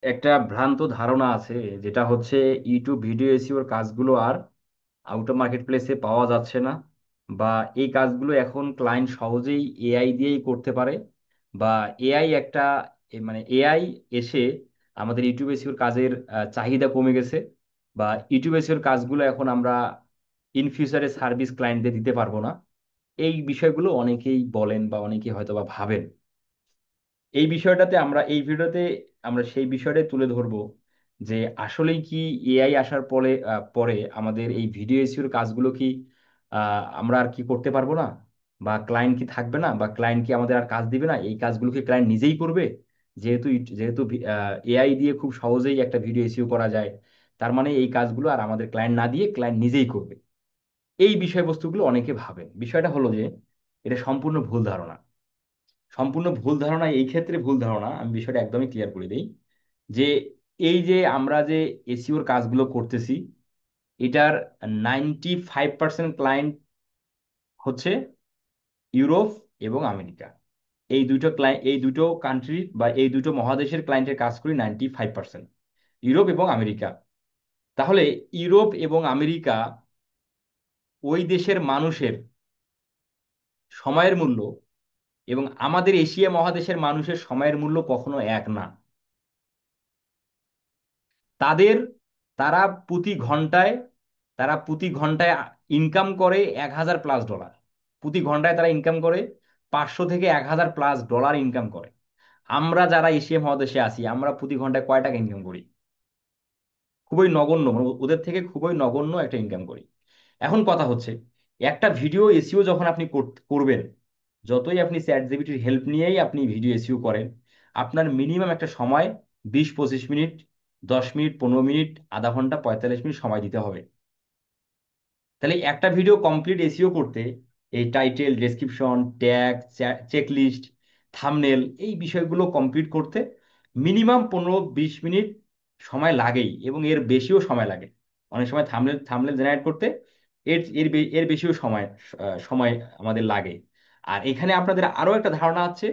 একটা ভ্রান্ত ধারণা আছে, যেটা হচ্ছে ইউটিউব ভিডিও এসইওর কাজগুলো আর আউটো মার্কেট প্লেসে পাওয়া যাচ্ছে না, বা এই কাজগুলো এখন ক্লায়েন্ট সহজেই এআই দিয়েই করতে পারে, বা এআই একটা মানে এআই এসে আমাদের ইউটিউব এসইওর কাজের চাহিদা কমে গেছে, বা ইউটিউব এসইওর কাজগুলো এখন আমরা ইন ফিউচারে সার্ভিস ক্লায়েন্টদের দিতে পারবো না। এই বিষয়গুলো অনেকেই বলেন বা অনেকেই হয়তো বা ভাবেন। এই বিষয়টাতে আমরা এই ভিডিওতে আমরা সেই বিষয়টাই তুলে ধরবো যে আসলেই কি এআই আসার পরে আমাদের এই ভিডিও এসইওর কাজগুলো কি আমরা আর কি করতে পারবো না, বা ক্লায়েন্ট কি থাকবে না, বা ক্লায়েন্ট কি আমাদের আর কাজ দিবে না, এই কাজগুলো কি ক্লায়েন্ট নিজেই করবে। যেহেতু এআই দিয়ে খুব সহজেই একটা ভিডিও এসইও করা যায়, তার মানে এই কাজগুলো আর আমাদের ক্লায়েন্ট না দিয়ে ক্লায়েন্ট নিজেই করবে। এই বিষয়বস্তুগুলো অনেকে ভাবেন। বিষয়টা হলো যে এটা সম্পূর্ণ ভুল ধারণা। সম্পূর্ণ ভুল ধারণা, এই ক্ষেত্রে ভুল ধারণা, আমি বিষয়টা একদমই ক্লিয়ার করে দিই যে এই যে আমরা যে এসইওর কাজগুলো করতেছি, এটার 95% ক্লায়েন্ট হচ্ছে ইউরোপ এবং আমেরিকা। এই দুটো কান্ট্রি বা এই দুটো মহাদেশের ক্লায়েন্টের কাজ করি 95%, ইউরোপ এবং আমেরিকা। তাহলে ইউরোপ এবং আমেরিকা ওই দেশের মানুষের সময়ের মূল্য এবং আমাদের এশিয়া মহাদেশের মানুষের সময়ের মূল্য কখনো এক না। তাদের তারা প্রতি ঘন্টায় তারা প্রতি ঘন্টায় ইনকাম করে 1,000+ ডলার। প্রতি ঘন্টায় তারা ইনকাম করে 500 থেকে 1,000+ ডলার ইনকাম করে। আমরা যারা এশিয়া মহাদেশে আছি, আমরা প্রতি ঘন্টায় কয় টাকা ইনকাম করি? খুবই নগণ্য, মানে ওদের থেকে খুবই নগণ্য একটা ইনকাম করি। এখন কথা হচ্ছে, একটা ভিডিও এসইও যখন আপনি করবেন, যতই আপনি চ্যাট জিপিটির হেল্প নিয়েই আপনি ভিডিও এসইও করেন, আপনার মিনিমাম একটা সময় 20-25 মিনিট, 10 মিনিট, 15 মিনিট, আধা ঘন্টা, 45 মিনিট সময় দিতে হবে। তাহলে একটা ভিডিও কমপ্লিট এসইও করতে এই title, description, tag, checklist, thumbnail, এই বিষয়গুলো কমপ্লিট করতে মিনিমাম 15-20 মিনিট সময় লাগেই, এবং এর বেশিও সময় লাগে। অনেক সময় থাম্বনেল থাম্বনেল জেনারেট করতে এর বেশিও সময় আমাদের লাগে। আর এখানে আপনাদের আরো একটা ধারণা আছে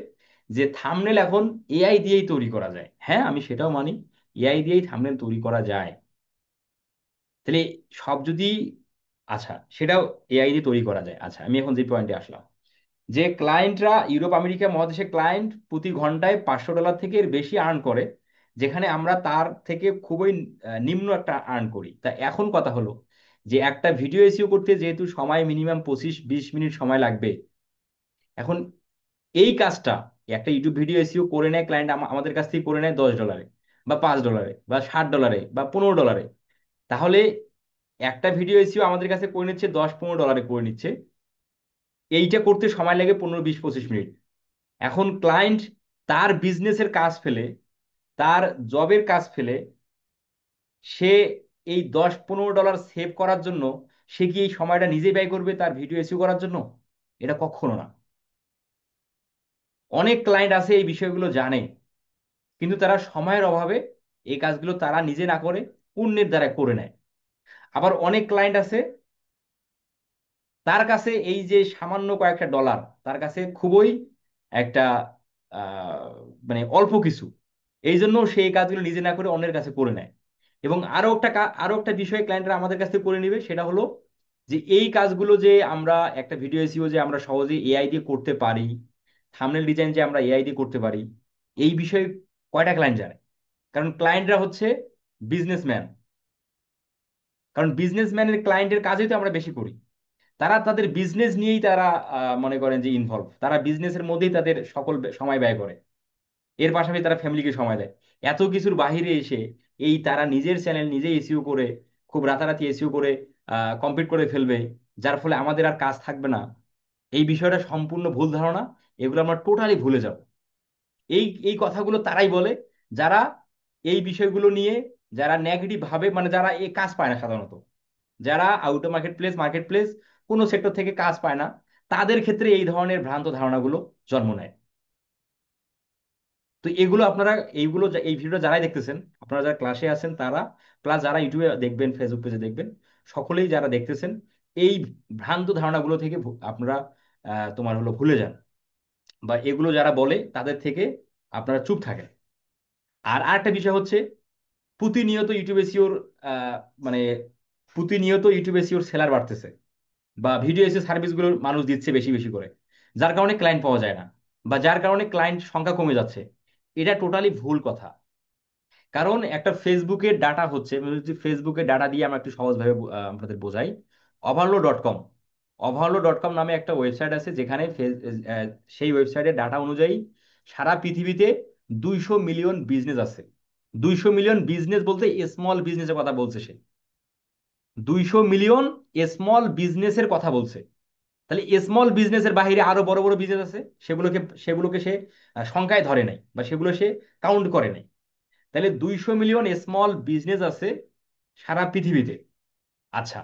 যে থাম্বনেল এখন এআই দিয়েই তৈরি করা যায়। হ্যাঁ, আমি সেটাও মানি, এআই দিয়েই থাম্বনেল তৈরি করা যায়। তাহলে সব যদি, আচ্ছা, সেটাও এআই দিয়ে তৈরি করা যায়। আচ্ছা, আমি এখন যে পয়েন্টে আসলাম, যে ক্লায়েন্টরা ইউরোপ আমেরিকা মহাদেশের ক্লায়েন্ট প্রতি ঘন্টায় $500 থেকে এর বেশি আর্ন করে, যেখানে আমরা তার থেকে খুবই নিম্ন একটা আর্ন করি। তা এখন কথা হলো যে একটা ভিডিও এসইও করতে যেহেতু সময় মিনিমাম 25-20 মিনিট সময় লাগবে, এখন এই কাজটা একটা ইউটিউব ভিডিও এসইও করে নেয় ক্লায়েন্ট, আমাদের কাছ থেকে করে নেয় $10, বা $5, বা $60, বা $15। তাহলে একটা ভিডিও এসইও আমাদের কাছে করে নিচ্ছে 10-15 ডলারে করে নিচ্ছে। এইটা করতে সময় লাগে 15-20-25 মিনিট। এখন ক্লায়েন্ট তার বিজনেসের কাজ ফেলে, তার জবের কাজ ফেলে, সে এই 10-15 ডলার সেভ করার জন্য সে কি এই সময়টা নিজে ব্যয় করবে তার ভিডিও এসইও করার জন্য? এটা কখনো না। অনেক ক্লায়েন্ট আছে এই বিষয়গুলো জানে, কিন্তু তারা সময়ের অভাবে এই কাজগুলো তারা নিজে না করে অন্যের দ্বারা করে নেয়। আবার অনেক ক্লায়েন্ট আছে, তার কাছে এই যে সামান্য কয়েকটা ডলার তার কাছে খুবই একটা আহ, মানে অল্প কিছু, এই জন্য সেই কাজগুলো নিজে না করে অন্যের কাছে করে নেয়। এবং আরো একটা বিষয় ক্লায়েন্টরা আমাদের কাছ থেকে করে নিবে, সেটা হলো যে এই কাজগুলো যে আমরা একটা ভিডিও এসইও যে আমরা সহজেই এআই দিয়ে করতে পারি, থাম্বনেল ডিজাইন যে আমরা এআই দিয়ে করতে পারি, এই বিষয়ে কয়টা ক্লায়েন্ট জানে? কারণ ক্লায়েন্টরা হচ্ছে বিজনেসম্যান। কারণ বিজনেসম্যানের ক্লায়েন্টের কাজই তো আমরা বেশি করি। তারা তাদের বিজনেস নিয়েই তারা মনে করেন যে ইনভলভ, তারা বিজনেসের মধ্যেই তাদের সকল সময় ব্যয় করে। এর পাশাপাশি তারা ফ্যামিলিকে সময় দেয়। এত কিছুর বাইরে এসে এই তারা নিজের চ্যানেল নিজে এসইও করে খুব রাতারাতি এসইও করে কমপ্লিট করে ফেলবে, যার ফলে আমাদের আর কাজ থাকবে না। এই বিষয়টা সম্পূর্ণ ভুল ধারণা। এগুলো আমরা টোটালি ভুলে যাব। এই এই কথাগুলো তারাই বলে যারা এই বিষয়গুলো নিয়ে, যারা নেগেটিভ ভাবে, মানে যারা এই কাজ পায় না সাধারণত, যারা আউটো মার্কেট প্লেস কোনো সেক্টর থেকে কাজ পায় না, তাদের ক্ষেত্রে এই ধরনের ভ্রান্ত ধারণাগুলো জন্ম নেয়। তো এগুলো আপনারা, এই ভিডিওটা যারাই দেখতেছেন, আপনারা যারা ক্লাসে আছেন তারা, প্লাস যারা ইউটিউবে দেখবেন, ফেসবুক পেজে দেখবেন, সকলেই যারা দেখতেছেন, এই ভ্রান্ত ধারণাগুলো থেকে আপনারা তোমার হলো ভুলে যান, বা এগুলো যারা বলে তাদের থেকে আপনারা চুপ থাকেন। আর আরেকটা বিষয় হচ্ছে, প্রতিনিয়ত ইউটিউবে সিওর আহ, মানে প্রতিনিয়ত ইউটিউবে সিওর সেলার বাড়তেছে, বা ভিডিও এসে সার্ভিসগুলো মানুষ দিচ্ছে বেশি বেশি করে, যার কারণে ক্লায়েন্ট পাওয়া যায় না, বা যার কারণে ক্লায়েন্ট সংখ্যা কমে যাচ্ছে। এটা টোটালি ভুল কথা। কারণ একটা ফেসবুকের ডাটা হচ্ছে, আমি যদি ফেসবুকের ডাটা দিয়ে আমরা একটু সহজভাবে আপনাদের বোঝাই। ওভারলো.কম, ওভারলো.কম নামে একটা ওয়েবসাইট আছে, যেখানে সেই ওয়েবসাইটের ডাটা অনুযায়ী সারা পৃথিবীতে 200 মিলিয়ন বিজনেস আছে। 200 মিলিয়ন বিজনেস বলতে স্মল বিজনেসের কথা বলছে সে। 200 মিলিয়ন স্মল বিজনেসের কথা বলছে। তাহলে স্মল বিজনেসের বাইরে আরো বড় বড় বিজনেস আছে, সেগুলোকে সে সংখ্যায় ধরে নাই, বা সেগুলো সে কাউন্ট করে নাই। তাহলে 200 মিলিয়ন স্মল বিজনেস আছে সারা পৃথিবীতে। আচ্ছা,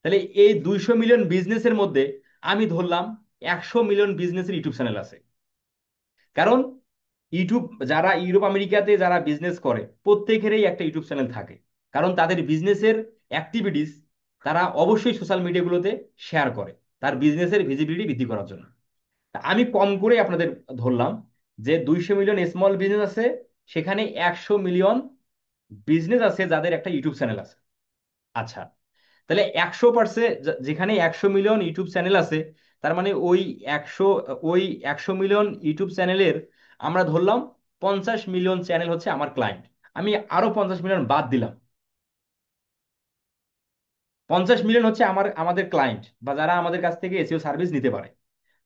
তাহলে এই 200 মিলিয়ন বিজনেসের মধ্যে আমি ধরলাম 100 মিলিয়ন বিজনেসের ইউটিউব চ্যানেল আছে। কারণ ইউটিউব, যারা ইউরোপ আমেরিকাতে যারা বিজনেস করে প্রত্যেকেরই একটা ইউটিউব চ্যানেল থাকে। কারণ তাদের বিজনেসের অ্যাক্টিভিটিস তারা অবশ্যই সোশ্যাল মিডিয়াগুলোতে শেয়ার করে, তার বিজনেসের ভিজিবিলিটি বৃদ্ধি করার জন্য। তা আমি কম করে আপনাদের ধরলাম যে 200 মিলিয়ন স্মল বিজনেস আছে, সেখানে 100 মিলিয়ন বিজনেস আছে যাদের একটা ইউটিউব চ্যানেল আছে। আচ্ছা, তাহলে 100%, যেখানে 100 মিলিয়ন ইউটিউব চ্যানেল আছে, তার মানে একশো ওই 100 মিলিয়ন ইউটিউব চ্যানেলের আমরা ধরলাম 50 মিলিয়ন চ্যানেল হচ্ছে আমার ক্লায়েন্ট। আমি আরো 50 মিলিয়ন বাদ দিলাম। 50 মিলিয়ন হচ্ছে আমাদের ক্লায়েন্ট, বা যারা আমাদের কাছ থেকে এসইও সার্ভিস নিতে পারে।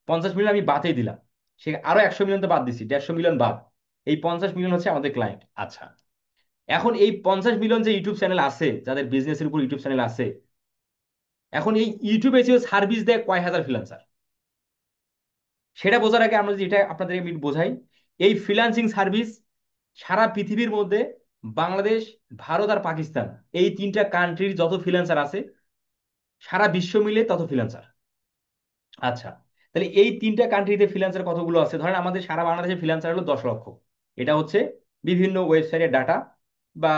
50 মিলিয়ন আমি বাদই দিলাম। সে আরো 100 মিলিয়ন তো বাদ দিছি, 150 মিলিয়ন বাদ। এই 50 মিলিয়ন হচ্ছে আমাদের ক্লায়েন্ট। আচ্ছা, এখন এই 50 মিলিয়ন যে ইউটিউব চ্যানেল আছে, যাদের বিজনেসের উপর ইউটিউব চ্যানেল আছে, এখন এই ইউটিউব এসইও সার্ভিস দেয় কয় হাজার ফ্রিল্যান্সার, সেটা বোঝার আগে আমরা যদি এটা আপনাদের আমি বোঝাই। এই ফ্রিল্যান্সিং সার্ভিস সারা পৃথিবীর মধ্যে বাংলাদেশ, ভারত আর পাকিস্তান, এই তিনটা কান্ট্রির যত ফ্রিল্যান্সার আছে, সারা বিশ্ব মিলে তত ফ্রিল্যান্সার। আচ্ছা, তাহলে এই তিনটা কান্ট্রিতে ফ্রিল্যান্সার কতগুলো আছে? ধরেন আমাদের সারা বাংলাদেশে ফ্রিল্যান্সার হলো 10 লক্ষ। এটা হচ্ছে বিভিন্ন ওয়েবসাইটের ডাটা, বা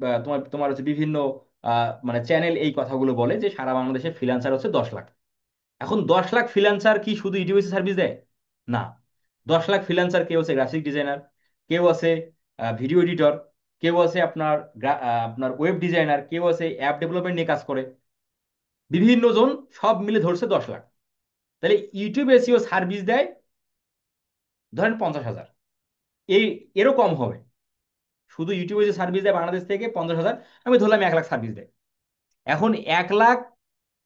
বা তোমার তোমার হচ্ছে বিভিন্ন মানে চ্যানেল এই কথাগুলো বলে যে সারা বাংলাদেশে ফ্রিল্যান্সার হচ্ছে 10 লাখ। এখন 10 লাখ ফ্রিল্যান্সার কি শুধু ইউটিউবে সার্ভিস দেয়? না। 10 লাখ ফ্রিল্যান্সার, কেউ আছে গ্রাফিক ডিজাইনার, কেউ আছে ভিডিও এডিটর, কেউ আছে আপনার ওয়েব ডিজাইনার, কেউ আছে অ্যাপ ডেভেলপমেন্ট নিয়ে কাজ করে, বিভিন্ন জন, সব মিলে ধরছে 10 লাখ। তাহলে ইউটিউব এসইও সার্ভিস দেয় ধরেন 50,000। এই এরও কম হবে। শুধু ইউটিউবে যে সার্ভিস দেয় বাংলাদেশ থেকে 50,000, আমি ধরলাম 1 লাখ সার্ভিস দেয়। এখন 1 লাখ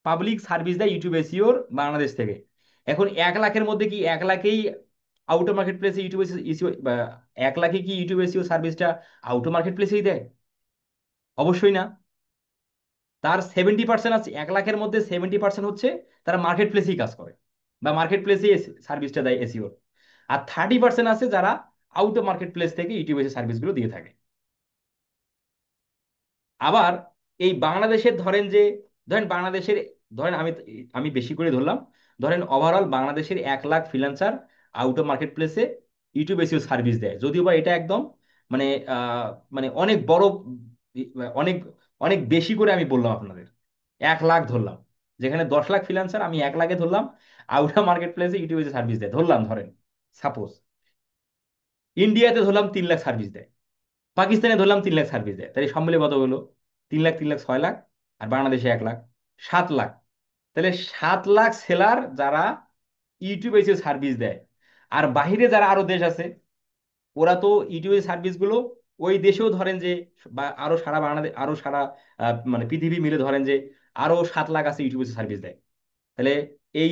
পাবলিক সার্ভিস দেয় ইউটিউব এসইওর বাংলাদেশ থেকে। এখন 1 লাখের মধ্যে কি 1 লাখেই আউটো মার্কেট প্লেসে ইউটিউব এসইও, বা 1 লাখে কি ইউটিউব এসইও সার্ভিসটা আউটো মার্কেট প্লেসেই দেয়? অবশ্যই না। তার 70% আছে, 1 লাখের মধ্যে 70% হচ্ছে তারা মার্কেট প্লেসেই কাজ করে, বা মার্কেট প্লেসেই সার্ভিসটা দেয় এসইওর। আর 30% আছে যারা আউট অফ মার্কেট প্লেস থেকে ইউটিউব এসে সার্ভিসগুলো দিয়ে থাকে। আবার এই বাংলাদেশের ধরেন যে, ধরেন বাংলাদেশের, ধরেন আমি আমি বেশি করে ধরলাম, ধরেন ওভারঅল বাংলাদেশের 1 lakh freelancer out of market প্লেসে ইউটিউব এসিও সার্ভিস দেয়, যদিও বা এটা একদম মানে মানে অনেক বড়, অনেক অনেক বেশি করে আমি বললাম আপনাদের। 1 লাখ ধরলাম, যেখানে 10 লাখ ফ্রিল্যান্সার, আমি 1 লাখে ধরলাম আউট অফ মার্কেট প্লেসে ইউটিউব এসে সার্ভিস দেয়, ধরলাম ধরেন সাপোজ। ইন্ডিয়াতে ধরলাম 3 লাখ সার্ভিস দেয়, পাকিস্তানে ধরলাম 3 লাখ সার্ভিস দেয়। তাহলে সব মিলে কত হলো? 3 লাখ, 3 লাখ, 6 লাখ। আর বাংলাদেশে 1 লাখ, 7 লাখ। তাহলে 7 লাখ সেলার যারা ইউটিউবে এসে সার্ভিস দেয়। আর বাহিরে যারা আরো দেশ আছে, ওরা তো ইউটিউবের সার্ভিসগুলো ওই দেশেও ধরেন যে, বা আরো সারা বাংলাদেশ, আরো সারা মানে পৃথিবী মিলে ধরেন যে আরো 7 লাখ আছে ইউটিউবে সার্ভিস দেয়। তাহলে এই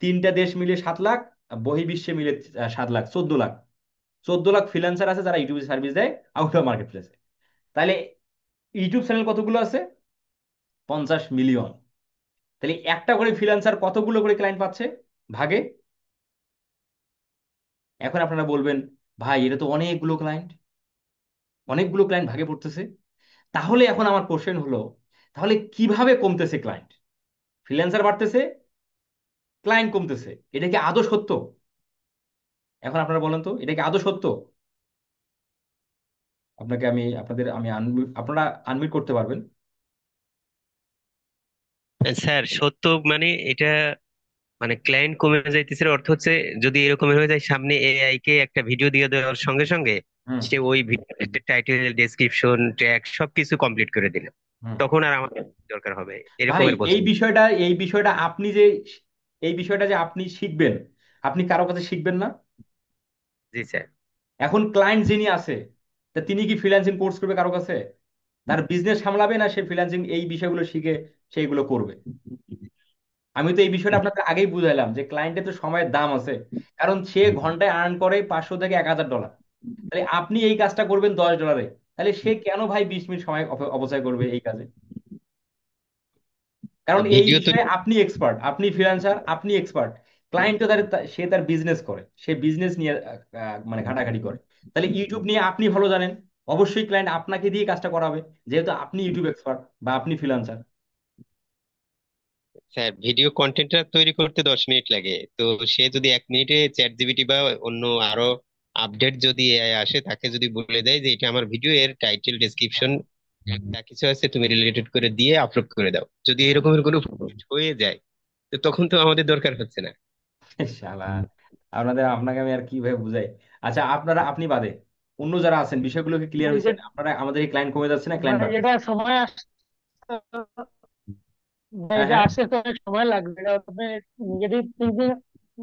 তিনটা দেশ মিলে 7 লাখ, বহির্বিশ্বে মিলে 7 লাখ, 14 লাখ। 14 লাখ ফ্রিল্যান্সার আছে যারা ইউটিউবে সার্ভিস দেয় আউট অফ মার্কেট প্লেসে। তাহলে ইউটিউব চ্যানেল কতগুলো আছে? 50 মিলিয়ন। তাহলে একটা করে ফ্রিল্যান্সার কতগুলো করে ক্লায়েন্ট পাচ্ছে ভাগে? এখন আপনারা বলবেন, ভাই এটা তো অনেকগুলো ক্লায়েন্ট, অনেকগুলো ক্লায়েন্ট ভাগে পড়তেছে। তাহলে এখন আমার কোশ্চেন হলো, তাহলে কিভাবে কমতেছে ক্লায়েন্ট? ফ্রিল্যান্সার বাড়তেছে, ক্লায়েন্ট কমতেছে, এটা কি আদৌ সত্য? এখন আপনারা বলেন তো, এটা কি আদৌ সত্য? আপনাকে আমি আপনাদের আমি আপনারা আনমিউট করতে পারবেন। স্যার, সত্য মানে এটা, মানে ক্লায়েন্ট কমে যাইতেছে এর অর্থ হচ্ছে, যদি এরকম হয়ে যায় সামনে এআই কে একটা ভিডিও দিয়ে দেওয়ার সঙ্গে সঙ্গে হুম। সে ওই টাইটেল, ডেসক্রিপশন, ট্যাগ সবকিছু কমপ্লিট করে দিল, হুম। তখন আর আমাদের দরকার হবে ভাই এরকমের এই পছন্দ। বিষয়টা, এই বিষয়টা আপনি যে, এই বিষয়টা যে আপনি শিখবেন, আপনি কারো কাছে শিখবেন না। জি স্যার। এখন ক্লায়েন্ট যিনি আছে, তা তিনি কি ফ্রিল্যান্সিং কোর্স করবে কারো কাছে? তার বিজনেস সামলাবে না সে ফ্রিল্যান্সিং এই বিষয়গুলো শিখে সেইগুলো করবে? আমি তো এই বিষয়টা আপনাকে আগেই বুঝাইলাম যে ক্লায়েন্টের তো সময়ের দাম আছে। কারণ সে ঘন্টায় আর্ন করে 500 থেকে 1000 ডলার। তাহলে আপনি এই কাজটা করবেন 10 ডলারে, তাহলে সে কেন ভাই 20 মিনিট সময় অপচয় করবে এই কাজে? কারণ এই ভিডিও তো বিষয়ে আপনি এক্সপার্ট, আপনি ফ্রিল্যান্সার, আপনি এক্সপার্ট। ক্লায়েন্ট তো সে তার বিজনেস করে, সে বিজনেস নিয়ে মানে ঘাটাঘাটি করে। তাহলে ইউটিউব নিয়ে আপনি ভালো জানেন, অবশ্যই ক্লায়েন্ট আপনাকে দিয়ে কাজটা করাবে, যেহেতু আপনি ইউটিউব এক্সপার্ট বা আপনি ফ্রিল্যান্সার। স্যার, ভিডিও কন্টেন্টটা তৈরি করতে 10 মিনিট লাগে, তো সে যদি 1 মিনিটে চ্যাট জিপিটি বা অন্য আরো আপডেট যদি এআই আসে, তাকে যদি বলে দেয় যে এটা আমার ভিডিও, এর টাইটেল, ডেসক্রিপশন যা কিছু আছে তুমি রিলেটেড করে দিয়ে আপলোড করে দাও, যদি এরকমের কোনো post হয়ে যায়, তো তখন তো আমাদের দরকার হচ্ছে না। শালা, আপনাকে আমি আর কিভাবে বুঝাই। আচ্ছা, আপনি বাদে অন্য যারা আছেন বিষয়গুলোকে ক্লিয়ার এই যে হয়েছেন আপনারা? আমাদের এই ক্লায়েন্ট কমে যাচ্ছে না ক্লায়েন্ট ভাই বাড়তেছে? এটা সময় আসছে, ভাই হ্যাঁ, এটা হ্যাঁ। আসতে তো অনেক সময় লাগবে, এটা আপনি নেগেটিভ থিঙ্কিং,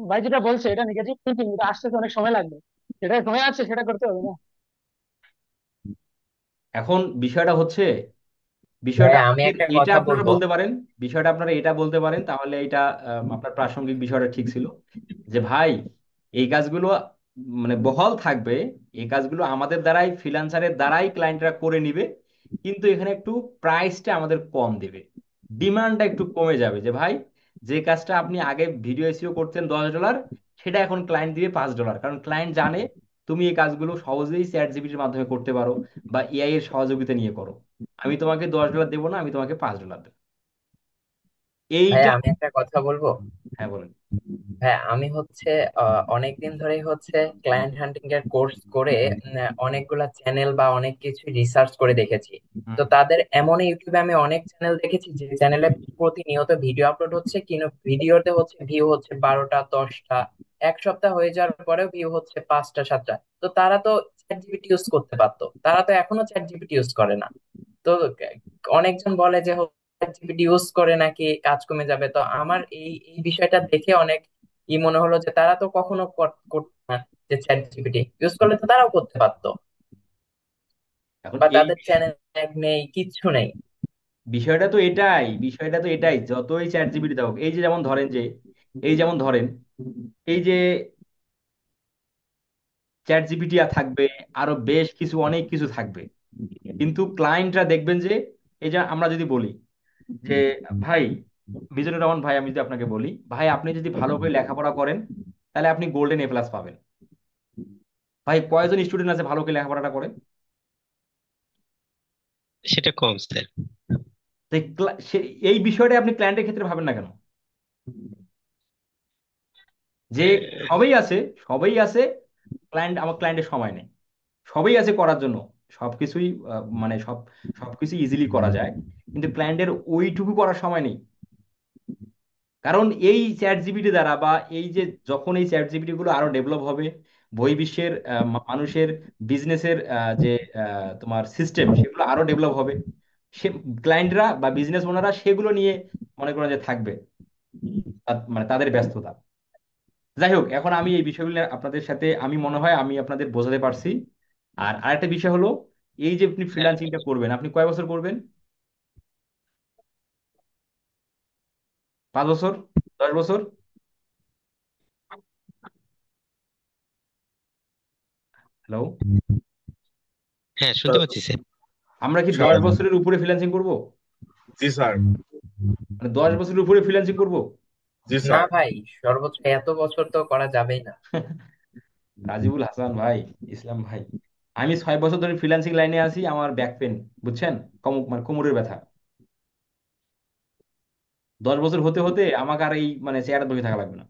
ভাই যেটা বলছে এটা নেগেটিভ থিঙ্কিং, এটা আসতে তো অনেক সময় লাগবে, যেটা সময় আছে সেটা করতে হবে না। এখন বিষয়টা হচ্ছে, বিষয়টা ভাইয়া আমি আমাদের একটা এটা কথা আপনারা বলবো। বলতে পারেন, বিষয়টা আপনারা এটা বলতে পারেন, তাহলে এটা আপনার প্রাসঙ্গিক বিষয়টা ঠিক ছিল। যে ভাই, এই কাজগুলো মানে বহাল থাকবে, এই কাজগুলো আমাদের দ্বারাই, ফ্রিল্যান্সারের দ্বারাই ক্লায়েন্টরা করে নিবে, কিন্তু এখানে একটু প্রাইসটা আমাদের কম দিবে, ডিমান্ডটা একটু কমে যাবে। যে ভাই, যে কাজটা আপনি আগে ভিডিও এসইও করতেন 10 ডলার, সেটা এখন ক্লায়েন্ট দিবে 5 ডলার, কারণ ক্লায়েন্ট জানে তুমি এই কাজগুলো সহজেই চ্যাট জিপিটির মাধ্যমে করতে পারো বা এআই এর সহযোগিতা নিয়ে করো। আমি তোমাকে 10 ডলার দেবো না, আমি তোমাকে 5 ডলার দেবো। ভাইয়া এইটা। আমি একটা কথা বলবো। হ্যাঁ, বলেন। হ্যাঁ আমি হচ্ছে অনেকদিন ধরেই হচ্ছে ক্লায়েন্ট হান্টিং এর কোর্স করে অনেকগুলা চ্যানেল বা অনেক কিছু রিসার্চ করে দেখেছি। হুম। তো তাদের এমন ইউটিউবে আমি অনেক চ্যানেল দেখেছি যে চ্যানেলে প্রতিনিয়ত ভিডিও আপলোড হচ্ছে, কিন্তু ভিডিওতে হচ্ছে ভিউ হচ্ছে 12টা 10টা, এক সপ্তাহ হয়ে যাওয়ার পরেও ভিউ হচ্ছে 5টা 7টা। তো তারা তো চ্যাট জিপিটি ইউজ করতে পারতো, তারা তো এখনো চ্যাট জিপিটি ইউজ করে না। তো অনেকজন বলে যে জিপিটি ইউজ করে নাকি কাজ কমে যাবে। তো আমার এই এই বিষয়টা দেখে অনেক মনে হলো যে তারা তো কখনো করতো না, যে চ্যাট জিপিটি ইউজ করলে তো তারাও করতে পারতো, এখন বা এই তাদের চ্যানেল নেই, কিচ্ছু নেই। বিষয়টা তো এটাই যতই চ্যাট জিপিটি দাও, এই যে যেমন ধরেন যে, এই যেমন ধরেন, এই যে চ্যাট জিপিটি থাকবে, আরো বেশ কিছু অনেক কিছু থাকবে, কিন্তু ক্লায়েন্টরা দেখবেন যে, এই যে আমরা যদি বলি যে ভাই, মিজানুর রহমান ভাই, আমি যদি আপনাকে বলি ভাই, আপনি যদি ভালো করে লেখাপড়া করেন তাহলে আপনি গোল্ডেন A+ পাবেন। ভাই, কয়জন স্টুডেন্ট আছে ভালো করে লেখাপড়াটা করে? সেটা কম স্যার। তাই এই বিষয়টা আপনি ক্লায়েন্টের ক্ষেত্রে ভাবেন না কেন? যে সবই আছে, সবই আছে, আমার ক্লায়েন্টের সময় নেই। সবই আছে করার জন্য, সবকিছুই মানে সবকিছু ইজিলি করা যায়, কিন্তু ক্লায়েন্টের ওইটুকু করার সময় নেই। কারণ এই চ্যাট জিপিটি দ্বারা, বা এই যে যখন এই চ্যাট জিপিটি গুলো আরো ডেভেলপ হবে, বহির্বিশ্বের মানুষের বিজনেসের যে তোমার সিস্টেম, সেগুলো আরো ডেভেলপ হবে, সে ক্লায়েন্টরা বা বিজনেস ওনারা সেগুলো নিয়ে মনে করেন যে থাকবে, মানে তাদের ব্যস্ততা। যাই হোক, এখন আমি এই বিষয়গুলো আপনাদের সাথে, আমি মনে হয় আমি আপনাদের বোঝাতে পারছি। আর আরেকটা বিষয় হলো, এই যে আপনি স্যার, ফ্রিল্যান্সিংটা করবেন, আপনি কয় বছর করবেন? 5 বছর? 10 বছর? হ্যালো? হ্যাঁ শুনতে পাচ্ছি স্যার। আমরা কি স্যার। 10 বছরের উপরে ফ্রিল্যান্সিং করব? জি স্যার। মানে 10 বছরের উপরে ফ্রিল্যান্সিং করব? জি না স্যার। ভাই, সর্বোচ্চ এত বছর তো করা যাবেই না। রাজিবুল হাসান ভাই, ইসলাম ভাই, আমি 6 বছর ধরে ফ্রিল্যান্সিং লাইনে আছি, আমার ব্যাক পেন, বুঝছেন, মানে কোমরের ব্যথা। 10 বছর হতে হতে আমাকে আর এই মানে চেয়ারে বসে থাকা লাগবে না।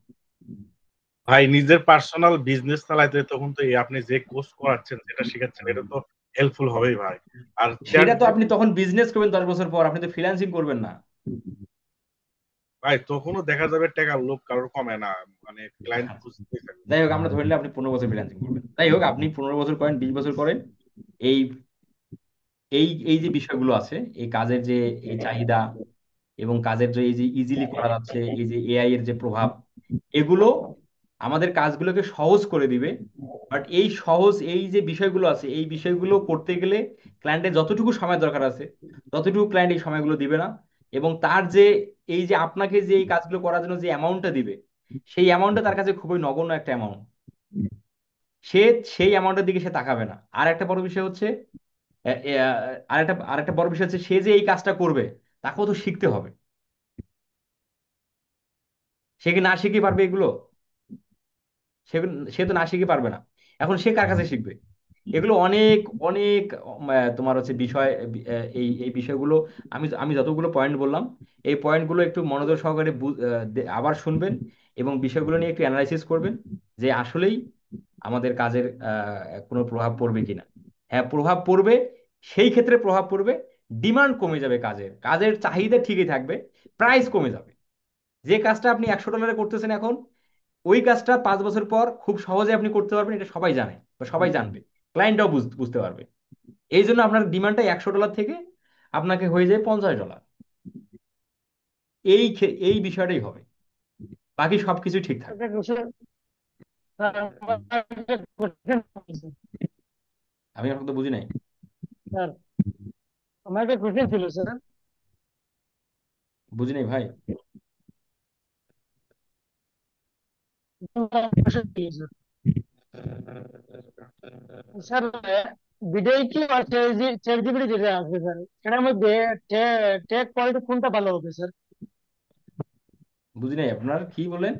ভাই, নিজের পার্সোনাল বিজনেস চালাইতে তখন তো এই আপনি যে কোর্স করাচ্ছেন, যেটা শেখাচ্ছেন, এটা তো হেল্পফুল হবেই ভাই। আর চ্যাট সেটা তো আপনি জিপিটি, তখন বিজনেস করবেন 10 বছর পর, আপনি তো ফ্রিল্যান্সিং করবেন না। ভাই তখনও দেখা যাবে টাকার লোভ কারোর কমে না, মানে ক্লায়েন্ট খুঁজতেই থাকবে। যাই হোক, আমরা ধরে নিলে আপনি 15 বছর ফ্রিল্যান্সিং করবেন, যাই হোক আপনি 15 বছর করেন, 20 বছর করেন, এই এই এই যে বিষয়গুলো আছে, এই কাজের যে এই চাহিদা এবং কাজের যে এই যে ইজিলি করা যাচ্ছে, এই যে এআই এর যে প্রভাব, এগুলো আমাদের কাজগুলোকে সহজ করে দিবে। বাট এই সহজ এই যে বিষয়গুলো আছে, এই বিষয়গুলো করতে গেলে ক্লায়েন্টের যতটুকু সময় দরকার আছে ততটুকু ক্লায়েন্ট এই সময়গুলো দিবে না। এবং তার যে এই যে আপনাকে যে এই কাজগুলো করার জন্য যে অ্যামাউন্টটা দিবে, সেই অ্যামাউন্টটা তার কাছে খুবই নগণ্য একটা অ্যামাউন্ট। সে সেই অ্যামাউন্টের দিকে সে তাকাবে না। আর একটা বড় বিষয় হচ্ছে, আরেকটা বড় বিষয় হচ্ছে, সে যে এই কাজটা করবে তাকেও তো শিখতে হবে। সে কি না শিখে পারবে এগুলো? সে সে তো না শিখে পারবে না। এখন সে কার কাছে শিখবে? এগুলো অনেক অনেক তোমার হচ্ছে বিষয়, এই এই বিষয়গুলো আমি আমি যতগুলো পয়েন্ট বললাম, এই পয়েন্টগুলো একটু মনোযোগ সহকারে আবার শুনবেন এবং বিষয়গুলো নিয়ে একটু অ্যানালাইসিস করবেন যে আসলেই আমাদের কাজের কোনো প্রভাব পড়বে কিনা। হ্যাঁ, প্রভাব পড়বে। সেই ক্ষেত্রে প্রভাব পড়বে, ডিমান্ড কমে যাবে, কাজের কাজের চাহিদা ঠিকই থাকবে, প্রাইস কমে যাবে। যে কাজটা আপনি $100 করতেছেন এখন, ওই কাজটা 5 বছর পর খুব সহজে আপনি করতে পারবেন, এটা সবাই জানে বা সবাই জানবে, ক্লায়েন্টটাও বুঝতে পারবে। এই জন্য আপনার ডিমান্ডটা $100 থেকে আপনাকে হয়ে যায় $50। এই বিষয়টাই হবে, বাকি সবকিছু ঠিক থাকবে। একটা কোশ্চেন, আমার একটা কোশ্চেন আমি এখন তো বুঝি নাই। স্যার, আমার একটা কোশ্চেন ছিল স্যার। বুঝি নাই ভাই। স্যার, ভিডিও কি আছে, যে চ্যাট জিপিটি যেটা আছে স্যার, সেটার মধ্যে টেক কোয়ালিটি কোনটা ভালো হবে স্যার? বুঝি নাই আপনার কি বলেন।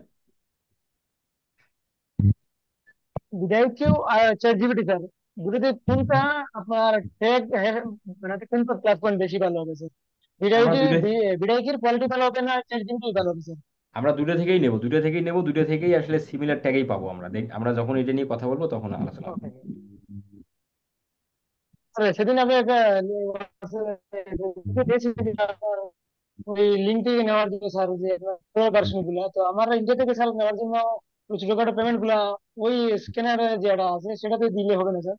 Video Q R chat GPT sir, দুটোতে কোনটা আপনার টেক, মানে কোনটা প্লাস পয়েন্ট বেশি ভালো হবে স্যার? ভিডিও আমরা কি, দুটো ভিডিও কির কোয়ালিটি ভালো হবে না চ্যাট জিপিটি ভালো হবে স্যার? আমরা দুটো থেকেই নেব, দুটো থেকেই নেব, দুটো থেকেই আসলে সিমিলার ট্যাগেই পাবো। আমরা আমরা যখন এটা নিয়ে কথা বলবো তখন আলোচনা হবে। ওকে স্যার, সেদিন আমি একটা দিয়েছি আপনার ওই লিঙ্ক থেকে নেওয়ার জন্য স্যার, যে প্রো ভার্সন গুলা, তো আমার ইন্ডিয়া থেকে স্যার নেওয়ার জন্য ওই ছোটখাটো পেমেন্ট গুলা ওই স্ক্যানার যেটা আছে সেটাতে দিলে হবে না স্যার?